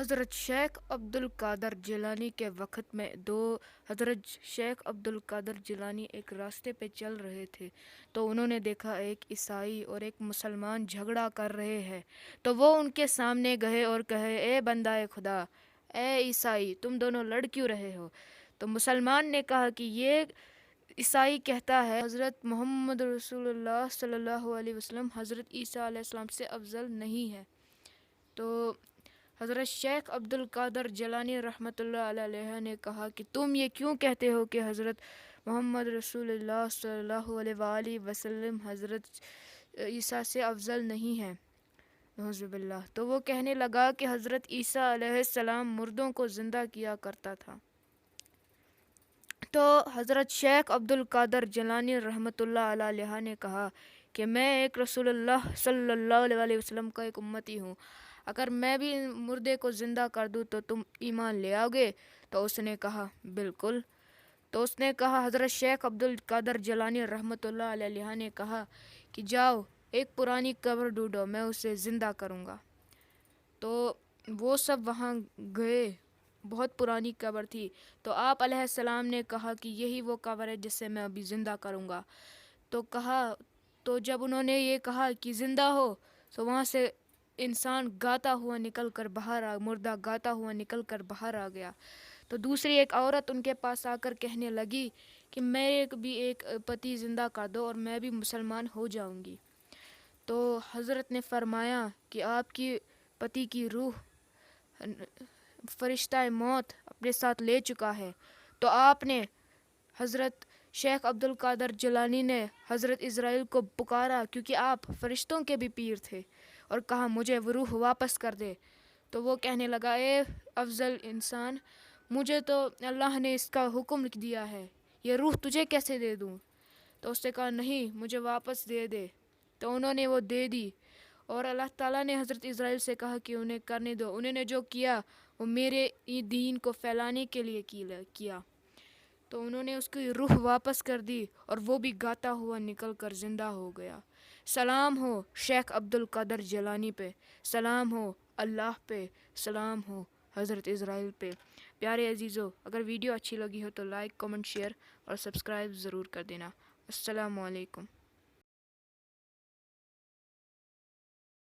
حضرت شیخ عبد القادر جیلانی کے وقت میں حضرت شیخ عبد القادر جیلانی ایک راستے پہ چل رہے تھے تو انہوں نے دیکھا ایک عیسائی اور ایک مسلمان جھگڑا کر رہے ہیں، تو وہ ان کے سامنے گئے اور کہے، اے بندہ خدا، اے عیسائی، تم دونوں لڑ کیوں رہے ہو؟ تو مسلمان نے کہا کہ یہ عیسائی کہتا ہے حضرت محمد رسول اللہ صلی اللہ علیہ وسلم حضرت عیسیٰ علیہ السلام سے افضل نہیں ہے۔ تو حضرت شیخ عبد القادر جیلانی رحمۃ اللہ علیہ نے کہا کہ تم یہ کیوں کہتے ہو کہ حضرت محمد رسول اللہ صلی اللہ علیہ وآلہ وسلم حضرت عیسیٰ سے افضل نہیں ہے؟ نعوذ باللہ۔ تو وہ کہنے لگا کہ حضرت عیسیٰ علیہ السلام مردوں کو زندہ کیا کرتا تھا۔ تو حضرت شیخ عبد القادر جیلانی رحمۃ اللہ علیہ نے کہا کہ میں ایک رسول اللہ صلی اللہ علیہ وسلم کا ایک امتی ہوں، اگر میں بھی مردے کو زندہ کر دوں تو تم ایمان لے آؤ گے؟ تو اس نے کہا بالکل۔ تو اس نے کہا، حضرت شیخ عبد القادر جیلانی رحمۃ اللہ علیہ نے کہا کہ جاؤ ایک پرانی قبر ڈھونڈو، میں اسے زندہ کروں گا۔ تو وہ سب وہاں گئے، بہت پرانی قبر تھی، تو آپ علیہ السلام نے کہا کہ یہی وہ قبر ہے جس سے میں ابھی زندہ کروں گا۔ تو جب انہوں نے یہ کہا کہ زندہ ہو، تو وہاں سے انسان گاتا ہوا نکل کر باہر مردہ گاتا ہوا نکل کر باہر آ گیا۔ تو دوسری ایک عورت ان کے پاس آ کر کہنے لگی کہ میں بھی ایک پتی زندہ کر دو اور میں بھی مسلمان ہو جاؤں گی۔ تو حضرت نے فرمایا کہ آپ کی پتی کی روح فرشتہ موت اپنے ساتھ لے چکا ہے۔ تو آپ نے حضرت شیخ عبد القادر جیلانی نے حضرت عزرائیل کو پکارا، کیونکہ آپ فرشتوں کے بھی پیر تھے، اور کہا مجھے وہ روح واپس کر دے۔ تو وہ کہنے لگا، اے افضل انسان، مجھے تو اللہ نے اس کا حکم دیا ہے، یہ روح تجھے کیسے دے دوں؟ تو اس نے کہا نہیں، مجھے واپس دے دے۔ تو انہوں نے وہ دے دی، اور اللہ تعالیٰ نے حضرت عزرائیل سے کہا کہ انہیں کرنے دو۔ انہوں نے جو کیا وہ میرے دین کو پھیلانے کے لیے کیا۔ تو انہوں نے اس کی روح واپس کر دی، اور وہ بھی گاتا ہوا نکل کر زندہ ہو گیا۔ سلام ہو شیخ عبد القادر جیلانی پہ، سلام ہو اللہ پہ، سلام ہو حضرت عزرائیل پہ۔ پیارے عزیزو، اگر ویڈیو اچھی لگی ہو تو لائک، کمنٹ، شیئر اور سبسکرائب ضرور کر دینا۔ السلام علیکم۔